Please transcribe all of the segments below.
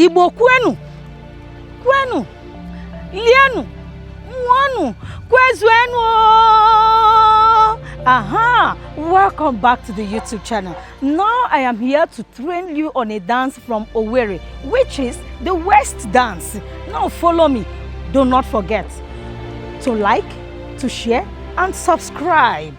Igbo kwenu. Kwenu. Lienu. Mwanu. Kwezwenu. Aha! Welcome back to the YouTube channel. Now I am here to train you on a dance from Owerri, which is the West dance. Now follow me. Do not forget to like, to share, and subscribe.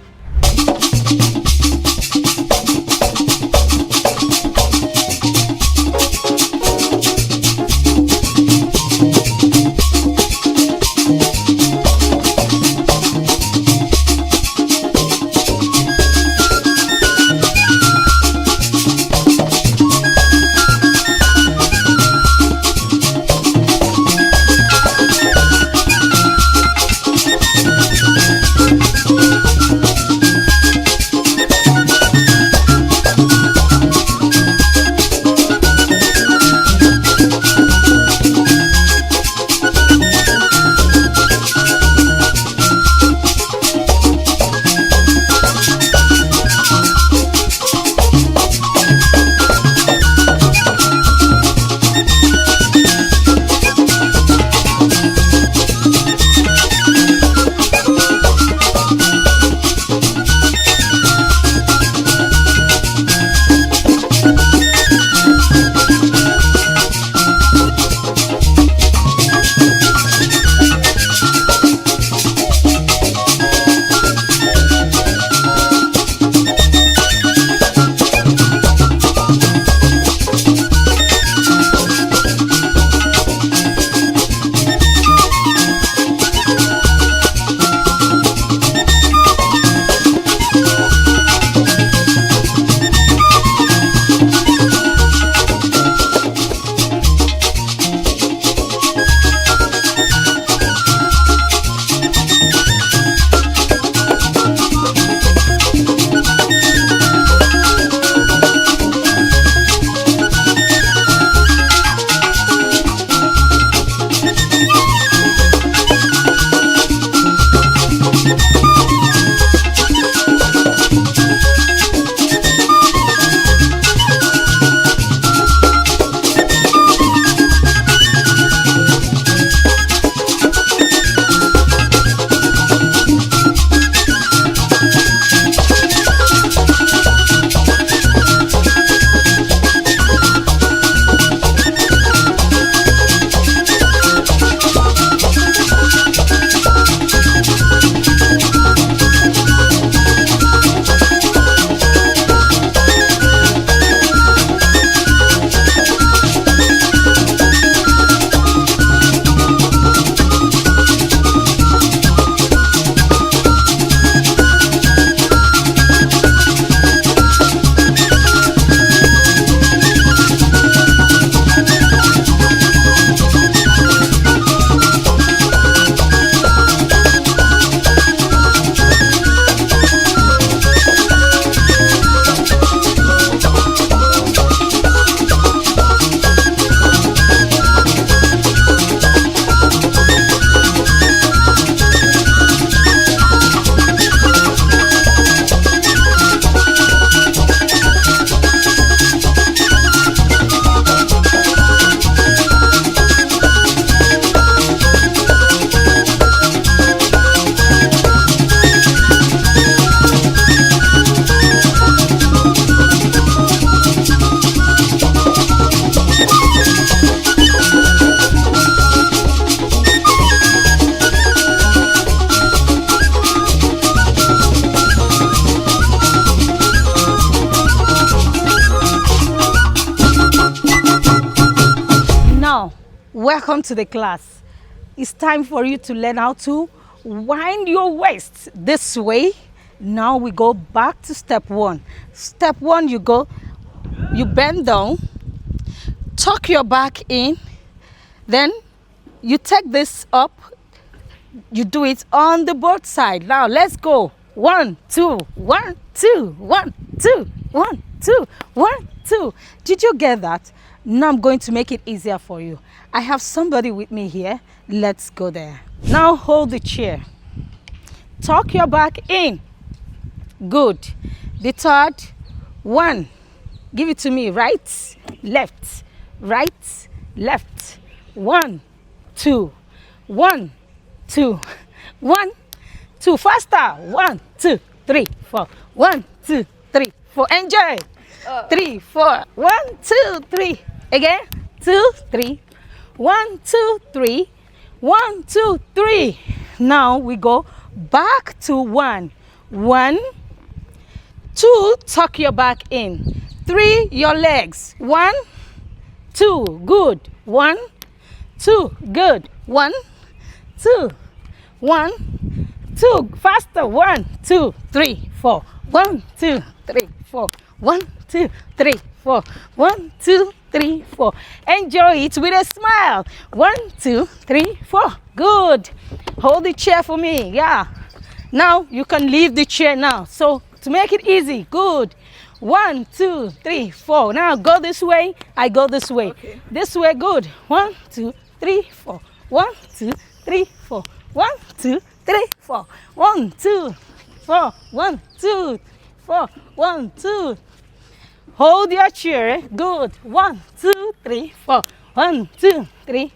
Welcome to the class. It's time for you to learn how to wind your waist this way. Now we go back to step one. Step one, you bend down, tuck your back in, then you take this up, you do it on the both side. Now let's go. 1, 2, 1, 2, 1, 2, 1, 2, 1, 2. Did you get that? Now I'm going to make it easier for you. I have somebody with me here. Let's go there. Now hold the chair. Tuck your back in. Good. The third one. Give it to me. Right, left, right, left. 1, 2, 1, 2, 1, 2. Faster. 1, 2, 3, 4. 1, 2, 3, 4. Enjoy. 3, 4. 1, 2, 3. Again. 2, 3. 1, 2, 3. 1, 2, 3. Now we go back to 1. 1, 2. Tuck your back in. 3. Your legs. 1, 2. Good. 1, 2. Good. 1, 2. 1, 2. Faster. 1, 2, 3, 4. 1, 2, 3, 4. 1, 2, 3, 4. 1, 2, 3, 4. Enjoy it with a smile. 1, 2, 3, 4. Good. Hold the chair for me. Yeah. Now you can leave the chair now. So to make it easy. Good. 1, 2, 3, 4. Now go this way. I go this way. Okay. This way. Good. 1, 2, 3, 4. 1, 2, 3, 4. 1, 2, 3, 4. 1, 2, 4. 1, 2, 4. 1, 2. Hold your chair. Good. 1, 2, 3, 4. 1, 2, 3.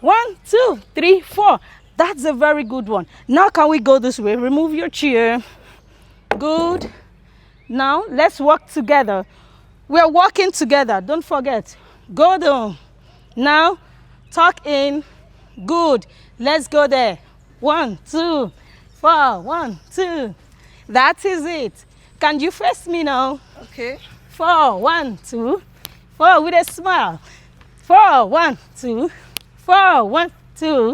1, 2, 3, 4. That's a very good one. Now can we go this way? Remove your chair. Good. Now let's walk together. We're walking together. Don't forget. Go down. Now tuck in. Good. Let's go there. 1, 2, 4. 1, 2. That is it. Can you face me now? Okay. 4, 1, 2, 4 with a smile. 4, 1, 2, 4, 1, 2,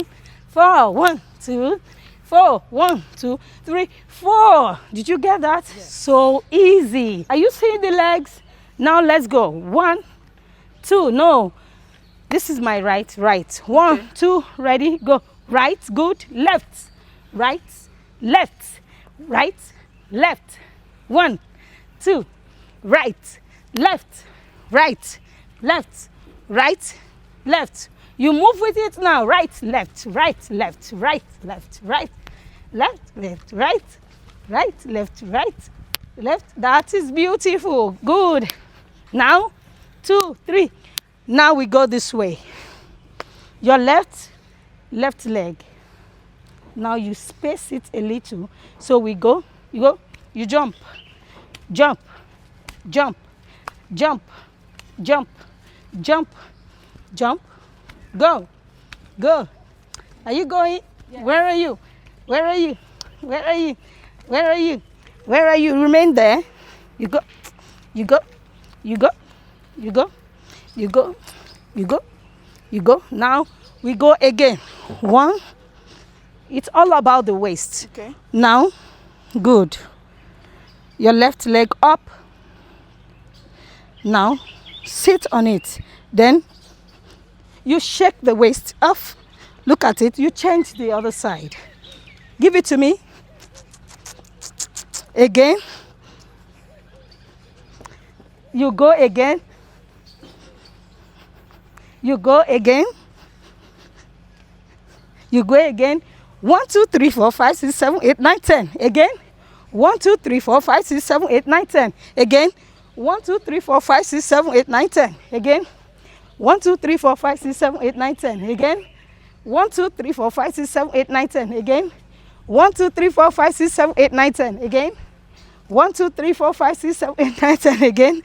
4, 1, 2, 4, 1, 2, 3, 4. Did you get that? Yes. So easy. Are you seeing the legs? Now let's go. 1, 2. No. This is my right. 1, Okay. 2. Ready? Go. Right. Good. Left. Right. Left. Right. Left. 1, 2. Right, left, right, left, right, left. You move with it now. Right, left, right, left, right, left, right, left, left, right, right, left, right, left. That is beautiful. Good. Now, 2, 3. Now we go this way. Your left leg. Now you space it a little. So we go, you jump, jump. Jump, jump, jump, jump, jump, go, go. Are you going? Yes. Where are you? Where are you? Where are you? Where are you? Where are you? Remain there. You go, you go, you go, you go, you go, you go, you go. Now we go again. 1. It's all about the waist. Okay. Now, good. Your left leg up. Now, sit on it. Then, you shake the waist off. Look at it. You change the other side. Give it to me. Again. You go again. You go again. You go again. 1, 2, 3, 4, 5, 6, 7, 8, 9, 10. Again. 1, 2, 3, 4, 5, 6, 7, 8, 9, 10. Again. 1, 2, 3, 4, 5, 6, 7, 8, 9, 10. Again. 1, 2, 3, 4, 5, 6, 7, 8, 9, 10. Again. 1, 2, 3, 4, 5, 6, 7, 8, 9, 10. Again. 1, 2, 3, 4, 5, 6, 7, 8, 9, 10. Again. 1, 2, 3, 4, 5, 6, 7, 8, 9, 10. Again.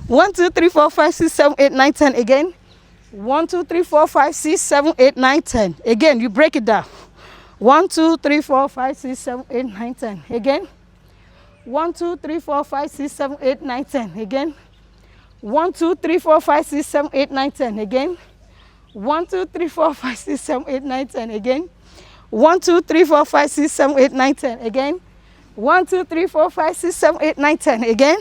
1, 2, 3, 4, 5, 6, 7, 8, 9, 10. Again. 1, 2, 3, 4, 5, 6, 7, 8, 9, 10. Again. You break it down. 1, 2, 3, 4, 5, 6, 7, 8, 9, 10. Again. 1, 2, 3, 4, 5, 6, 7, 8, 9, 10. Again. 1, 2, 3, 4, 5, 6, 7, 8, 9, 10. Again. 1, 2, 3, 4, 5, 6, 7, 8, 9, 10. Again. 1, 2, 3, 4, 5, 6, 7, 8, 9, 10. Again. 1, 2, 3, 4, 5, 6, 7, 8, 9, 10. Again.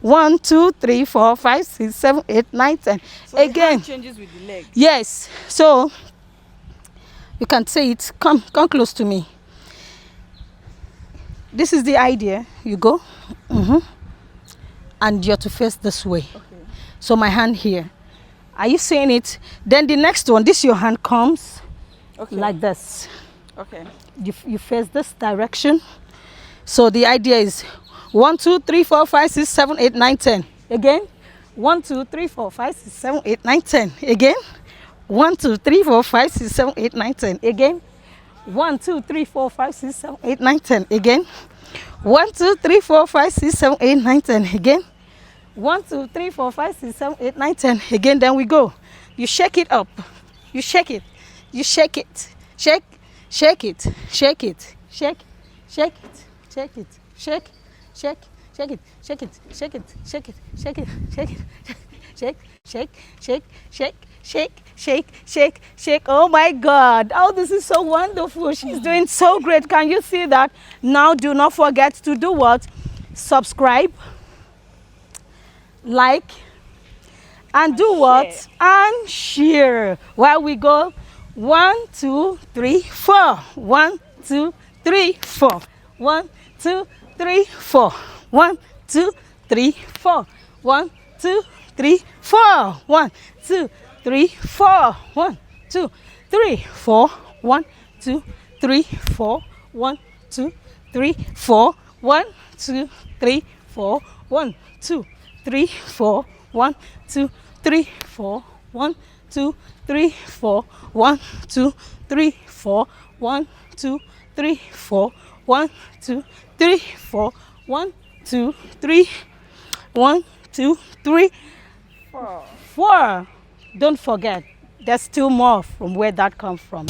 1, 2, 3, 4, 5, 6, 7, 8, 9, 10. So the Again. hand changes with the leg. Yes. So you can say it. Come close to me. This is the idea. You go. And you're to face this way. Okay. So my hand here. Are you seeing it? Then the next one, this your hand comes like this. Okay. You face this direction. So the idea is 1, 2, 3, 4, 5, 6, 7, 8, 9, 10. Again. 1, 2, 3, 4, 5, 6, 7, 8, 9, 10. Again. 1, 2, 3, 4, 5, 6, 7, 8, 9, 10. Again. 1, 2, 3, 4, 5, 6, 7, 8, 9, 10. Again. 1, 2, 3, 4, 5, 6, 7, 8, 9, 10. Again. 1, 2, 3, 4, 5, 6, 7, 8, 9, 10. Again. Then we go. You shake it up. You shake it. You shake it. Shake. Shake it. Shake it. Shake. Shake it. Shake it. Shake. Shake. Shake it. Shake it. Shake it. Shake it. Shake it. Shake it. Shake. Shake. Shake. Shake. Shake, shake, shake, shake. Oh my God. Oh, this is so wonderful. She's doing so great. Can you see that? Now, do not forget to do what? Subscribe, like, and do what? And share. While we go, 1, 2, 3, 4. 1, 2, 3, 4. 1, 2, 3, 4. 1, 2, 3, 4. 1, 2, 3, 4. 1, 2, 3, 4. 1, 2, 3, 4. 1, 2, 3, 4. 1, 2, 3, 4. 1, 2, 3, 4. 1, 2, 3, 4. 1, 2, 3, 4. 1, 2, 3, 4. 1, 2, 3, 4. 1, 2, 3, 4. 1, 2, 3, 4. 1, 2, 3. 1, 2, 3, 4. Don't forget, there's still more from where that comes from.